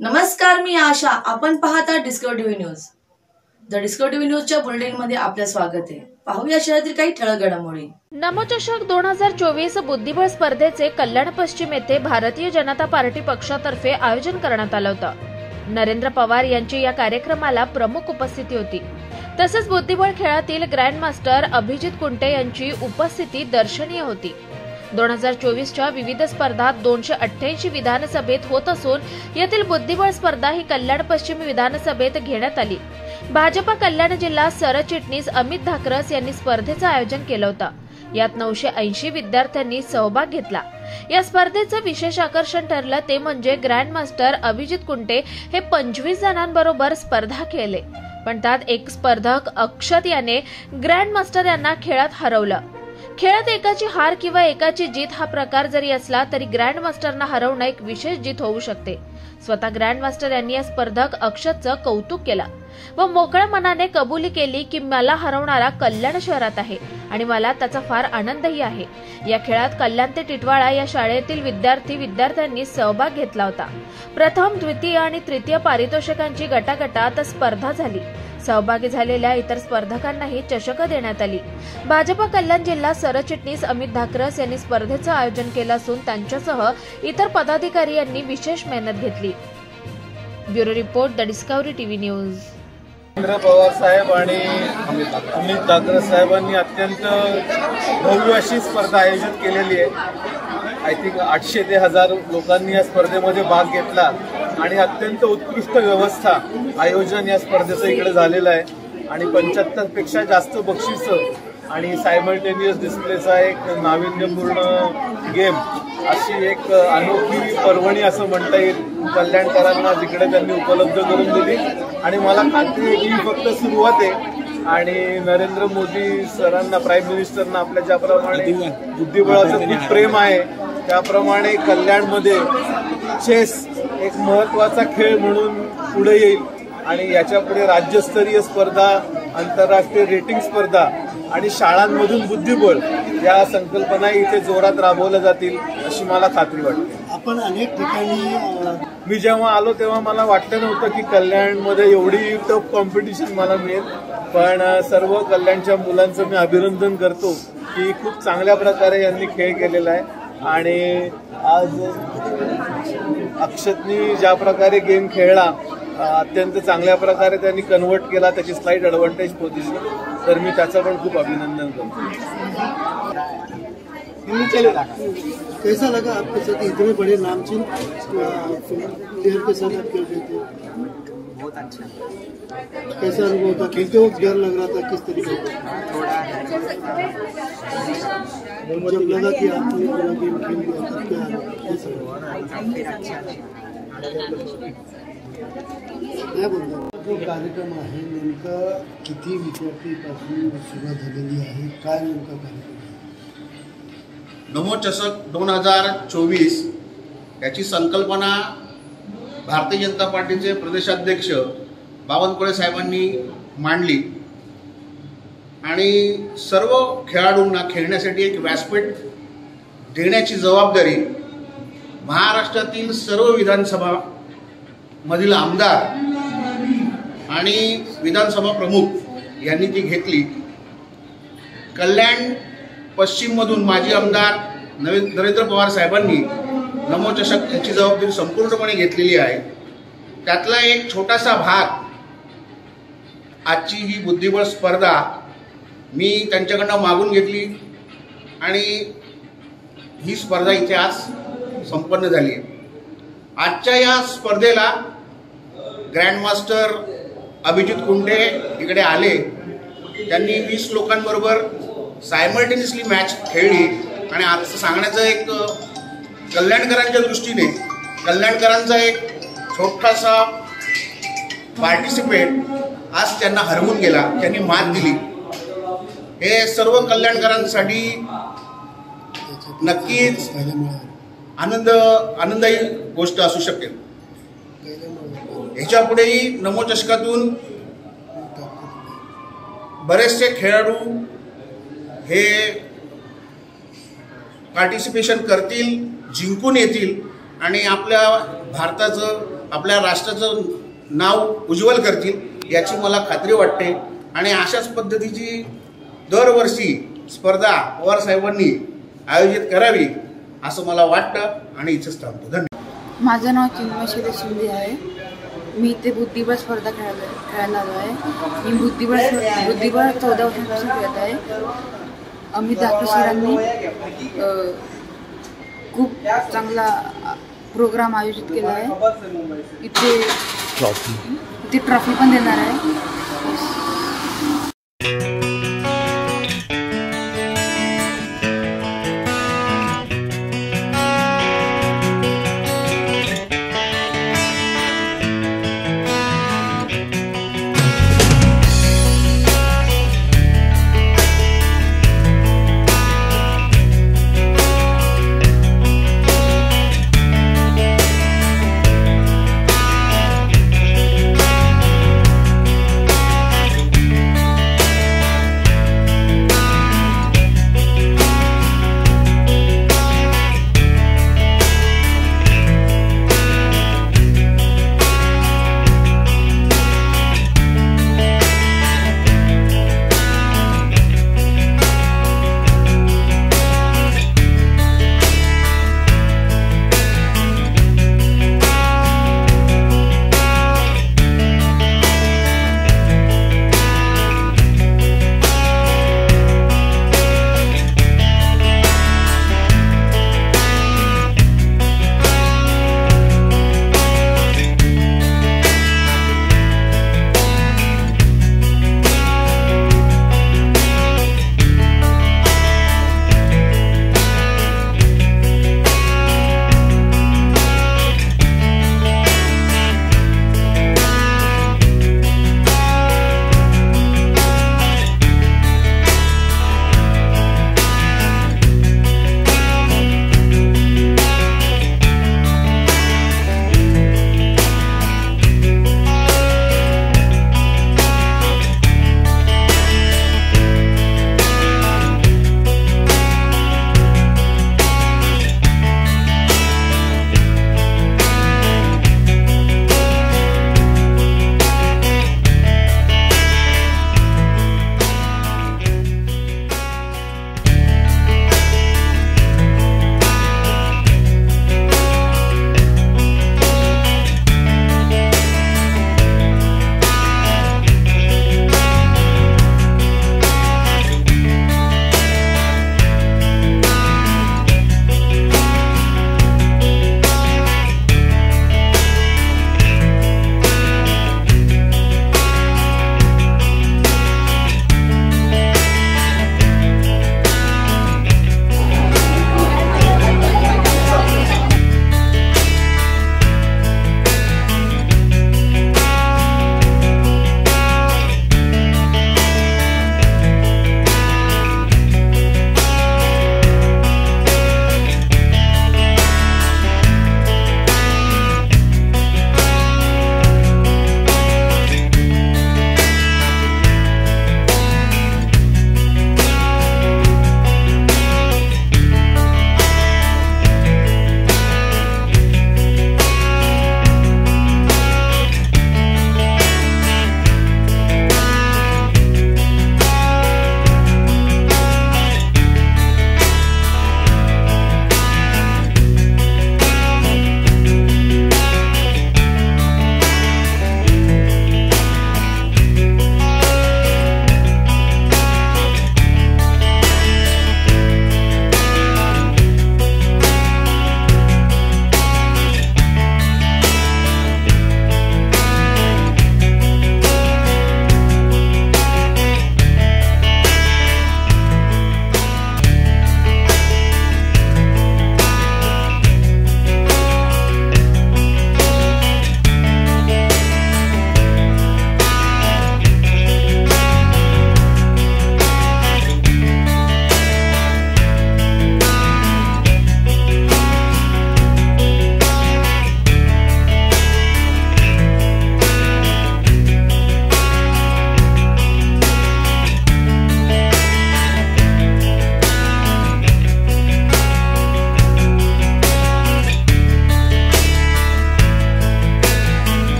नमस्कार, मी आशा. आपण पाहता discover TV news. The discover TV न्यूजच्या बुलेटिन मध्ये आपले स्वागत आहे. पाहूया शहरातील काही ठळक घडामोडी. नमोचषक 2024 बुद्धिबळ स्पर्धेचे कल्याण पश्चिम येथे भारतीय जनता पार्टी पक्षातर्फे आयोजन करण्यात आलं होतं. नरेंद्र पवार यांची या कार्यक्रमाला प्रमुख उपस्थिती होती. तसेच बुद्धिबळ खेळातील ग्रँड मास्टर अभिजित कुंटे यांची उपस्थिती दर्शनीय होती. 2024च्या विविध स्पर्धा 288 विधानसभेत होत असून यातील बुद्धिबळ स्पर्धा ही कल्याण पश्चिम विधानसभेत घेण्यात आली. भाजपा कल्याण जिल्हा सरचिटणीस अमित धाकरस यांनी स्पर्धेचं आयोजन केलं होतं. यात 980 विद्यार्थ्यांनी सहभाग घेतला. या स्पर्धेचं विशेष आकर्षण ठरलं ते म्हणजे ग्रँड मास्टर अभिजित कुंटे हे 25 जणांबरोबर स्पर्धा खेळले, पण त्यात एक स्पर्धक अक्षत याने ग्रँड मास्टर यांना खेळात हरवलं. खेळात एकाची हार किंवा एकाची जीत हा प्रकार जरी असला तरी ग्रँड मास्टरना हरवणं एक विशेष जीत होऊ शकते. स्वतः ग्रँड मास्टर यांनी या स्पर्धक अक्षतचं कौतुक केलं व मोकळ्या मनाने कबुली केली की मला हरवणारा कल्याण शहरात आहे आणि मला त्याचा फार आनंदही आहे. या खेळात कल्याण ते टिटवाळा या शाळेतील विद्यार्थ्यांनी सहभाग घेतला होता. प्रथम, द्वितीय आणि तृतीय पारितोषिकांची गटागटात स्पर्धा झाली. सहभागी झालेल्या इतर स्पर्धकांनाही चषक देण्यात आली. भाजपा कल्याण जिल्हा सरचिटणीस अमित धाकरस यांनी स्पर्धेचं आयोजन केलं असून त्यांच्यासह इतर पदाधिकारी यांनी विशेष मेहनत घेतली. Bureau report, the Discovery TV news. Narendra Pawar साहेब आणि अमित धाकरस साहेबांनी अत्यंत भव्य अशी स्पर्धा आयोजित केलेली आहे. आय थिंक 800 ते 1000 लोकांनी या स्पर्धेमध्ये भाग घेतला आणि अत्यंत उत्कृष्ट व्यवस्था आयोजन या स्पर्धेचं इकडे झालेलं आहे आणि 75 पेक्षा जास्त बक्षीस आणि सायमल्टेनियस डिस्प्लेचा एक नाविन्यपूर्ण गेम अशी एक अनोखी पर्वणी असं म्हणता येईल कल्याणकरांना जिकडे त्यांनी उपलब्ध करून दिली. आणि मला खात्री आहे की ही फक्त सुरुवात आहे आणि नरेंद्र मोदी सरांना, प्राईम मिनिस्टरना आपल्या ज्याप्रमाणे बुद्धिबळाचं खूप प्रेम आहे त्याप्रमाणे कल्याणमध्ये चेस एक महत्त्वाचा खेळ म्हणून पुढे येईल आणि याच्या पुढे राज्यस्तरीय स्पर्धा, आंतरराष्ट्रीय रेटिंग स्पर्धा आणि शाळांमधून बुद्धिबळ या संकल्पना इथे जोरात राबवल्या जातील अशी मला खात्री वाटते. आपण अनेक ठिकाणी मी जेव्हा आलो तेव्हा मला वाटलं नव्हतं की कल्याणमध्ये एवढी टफ कॉम्पिटिशन मला मिळेल, पण सर्व कल्याणच्या मुलांचं मी अभिनंदन करतो की खूप चांगल्या प्रकारे यांनी खेळ केलेला आहे. आणि आज अक्षतनी ज्या प्रकारे गेम खेळला अत्यंत चांगल्या प्रकारे त्यांनी कन्वर्ट केला त्याची स्लाइड ॲडव्हान्टेज पोझिशन, तर मी त्याचं पण खूप अभिनंदन करतो. कैसा लगा आपके साथ इतने बड़े नामचीन प्लेयर के साथ आप खेल रहे थे? बहुत अच्छा. कैसा अनुभव था? खेलते वक्त डर लग रहा था, किस तरीके से? जब लगा कि आपने पूरा गेम खेल लिया तब क्या काय बोलतो? जो कार्यक्रम आहे नेमका किती विद्यार्थीपासून सुरुवात झालेली आहे, काय नेमका कार्यक्रम? नमोचषक 2024 याची संकल्पना भारतीय जनता पार्टीचे प्रदेशाध्यक्ष बावनकुळे साहेबांनी मांडली आणि सर्व खेळाडूंना खेळण्यासाठी एक व्यासपीठ देण्याची जबाबदारी महाराष्ट्रातील सर्व विधानसभा मधील आमदार आणि विधानसभा प्रमुख यांनी ती घेतली. कल्याण पश्चिम मधून माजी आमदार नरेंद्र पवार साहेबांनी नमोचषक याची जबाबदारी संपूर्णपणे घेतलेली आहे. त्यातला एक छोटासा भाग आजची ही बुद्धिबळ स्पर्धा मी त्यांच्याकडनं मागून घेतली आणि ही स्पर्धा इथे आज संपन्न झाली आहे. आजच्या या स्पर्धेला ग्रँड मास्टर अभिजित कुंटे इकडे आले. त्यांनी 20 लोकांबरोबर सायमल्टेनियसली मॅच खेळली आणि आज सांगण्याचं एक कल्याणकरांच्या दृष्टीने कल्याणकरांचा एक छोटासा पार्टिसिपेट आज त्यांना हरवून गेला, त्यांनी मात दिली. हे सर्व कल्याणकरांसाठी नक्कीच आनंददायी गोष्ट असू शकेल. ह्याच्या पुढेही नमोचषकातून बरेचसे खेळाडू हे पार्टिसिपेशन करतील, जिंकून येतील आणि आपल्या भारताचं आपल्या राष्ट्राचं नाव उज्ज्वल करतील याची मला खात्री वाटते. आणि अशाच पद्धतीची दरवर्षी स्पर्धा पवार साहेबांनी आयोजित करावी असं मला वाटतं आणि इथेच थांबतो. धन्यवाद. माझं नाव चिन्मय शिलेश शिंदे आहे. मी इथे बुद्धिबळ स्पर्धा खेळायला आलो आहे. मी बुद्धिबळ 14 वर्षांपासून खेळत आहे. अमित दाखरे सरांनी खूप चांगला प्रोग्राम आयोजित केला आहे. इथे ट्रॉफी पण देणार आहे.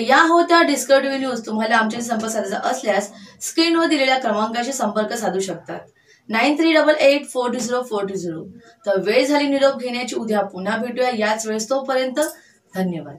या होत्या डिस्कवर टीव्ही न्यूज. तुम्हाला आमच्याशी संपर्क साधायचा असल्यास स्क्रीनवर दिलेल्या क्रमांकाशी संपर्क साधू शकतात. 9388420420. तर वेळ झाली निरोप घेण्याची. उद्या पुन्हा भेटूया याच वेळेस. तोपर्यंत धन्यवाद.